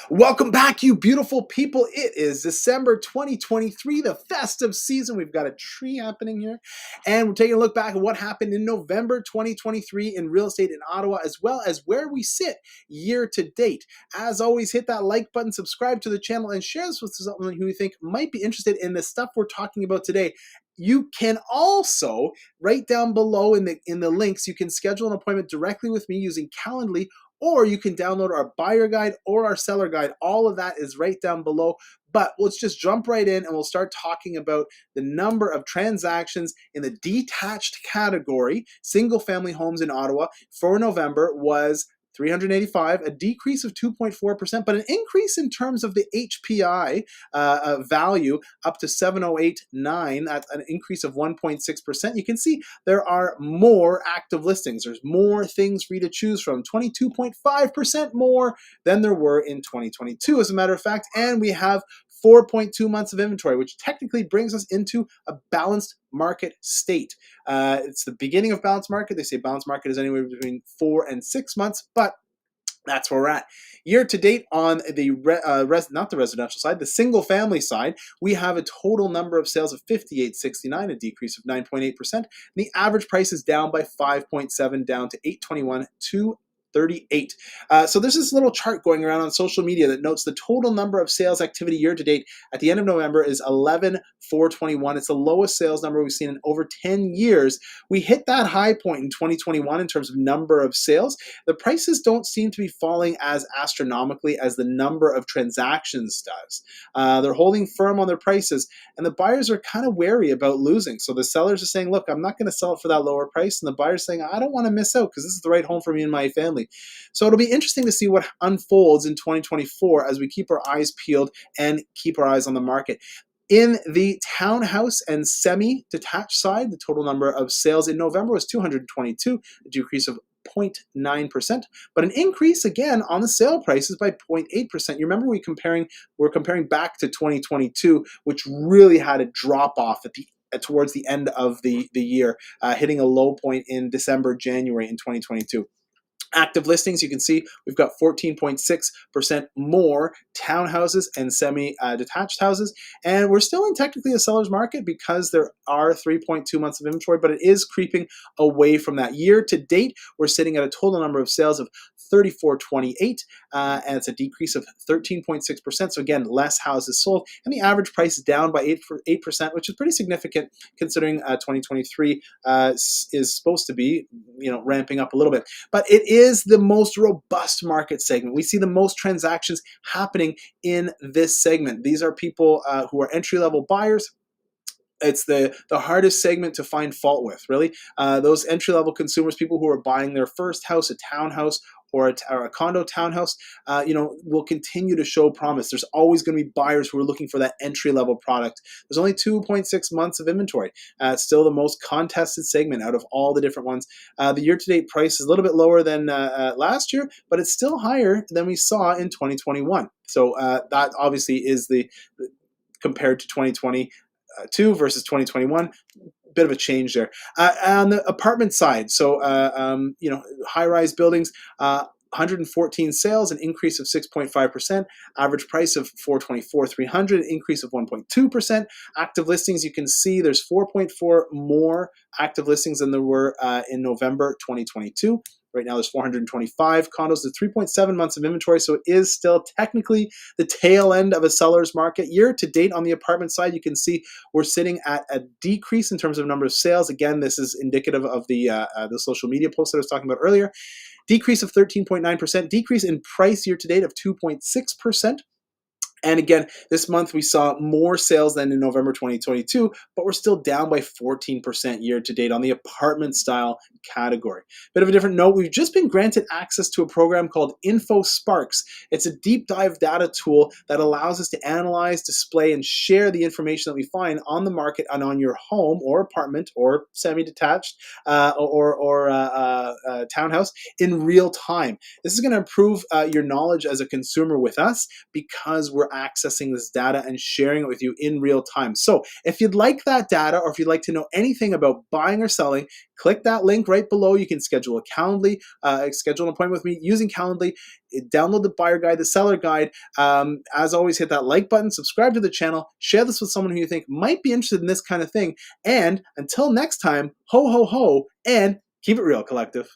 Welcome back, you beautiful people. It is December 2023, the festive season. We've got a tree happening here, and we're taking a look back at what happened in November 2023 in real estate in Ottawa, as well as where we sit year to date. As always, hit that like button, subscribe to the channel, and share this with someone who you think might be interested in the stuff we're talking about today. You can also, right down below in the links, you can schedule an appointment directly with me using Calendly, or you can download our buyer guide or our seller guide. All of that is right down below. But let's just jump right in and we'll start talking about the number of transactions in the detached category. Single family homes in Ottawa for November was 385, a decrease of 2.4%, but an increase in terms of the HPI value up to 708.9. That's an increase of 1.6%. You can see there are more active listings. There's more things for you to choose from, 22.5% more than there were in 2022, as a matter of fact. And we have 4.2 months of inventory, which technically brings us into a balanced market state. It's the beginning of balanced market. They say balanced market is anywhere between 4 and 6 months, but that's where we're at. Year to date on the not the residential side, the single family side, we have a total number of sales of 5869, a decrease of 9.8%. The average price is down by 5.7, down to 821,238. So there's this little chart going around on social media that notes the total number of sales activity year to date at the end of November is 11,421. It's the lowest sales number we've seen in over 10 years. We hit that high point in 2021 in terms of number of sales. The prices don't seem to be falling as astronomically as the number of transactions does. They're holding firm on their prices, and the buyers are kind of wary about losing. So the sellers are saying, look, I'm not going to sell it for that lower price. And the buyer's saying, I don't want to miss out because this is the right home for me and my family. So it'll be interesting to see what unfolds in 2024 as we keep our eyes peeled and keep our eyes on the market. In the townhouse and semi-detached side, the total number of sales in November was 222, a decrease of 0.9%, but an increase again on the sale prices by 0.8%. You remember we're comparing back to 2022, which really had a drop off towards the end of the year, hitting a low point in December, January in 2022. Active listings, you can see we've got 14.6% more townhouses and semi-detached houses. And we're still in technically a seller's market because there are 3.2 months of inventory, but it is creeping away from that. Year to date, we're sitting at a total number of sales of 3,428, and it's a decrease of 13.6%. So again, less houses sold, and the average price is down by 8%, which is pretty significant considering 2023 is supposed to be, ramping up a little bit. But it is the most robust market segment. We see the most transactions happening in this segment. These are people who are entry-level buyers. It's the hardest segment to find fault with, really. Those entry-level consumers, people who are buying their first house, a townhouse, or a condo townhouse, will continue to show promise. There's always going to be buyers who are looking for that entry-level product. There's only 2.6 months of inventory. It's still the most contested segment out of all the different ones. The year-to-date price is a little bit lower than last year, but it's still higher than we saw in 2021. So that obviously is compared to 2022 versus 2021, bit of a change there. On the apartment side, so high-rise buildings, 114 sales, an increase of 6.5%. Average price of 424,300, an increase of 1.2%. Active listings, you can see there's 4.4 more active listings than there were in November 2022. Right now, there's 425 condos. There's 3.7 months of inventory, so it is still technically the tail end of a seller's market. Year to date on the apartment side, you can see we're sitting at a decrease in terms of number of sales. Again, this is indicative of the social media post that I was talking about earlier. Decrease of 13.9%. Decrease in price year to date of 2.6%. And again, this month we saw more sales than in November 2022, but we're still down by 14% year to date on the apartment style category. Bit of a different note, we've just been granted access to a program called InfoSparks. It's a deep dive data tool that allows us to analyze, display, and share the information that we find on the market and on your home or apartment or semi-detached or townhouse in real time. This is going to improve your knowledge as a consumer with us because we're accessing this data and sharing it with you in real time. So if you'd like that data, or if you'd like to know anything about buying or selling, click that link right below. You can schedule schedule an appointment with me using Calendly. Download the buyer guide, the seller guide. As always, hit that like button, subscribe to the channel, share this with someone who you think might be interested in this kind of thing. And until next time, ho, ho, ho, and keep it real, collective.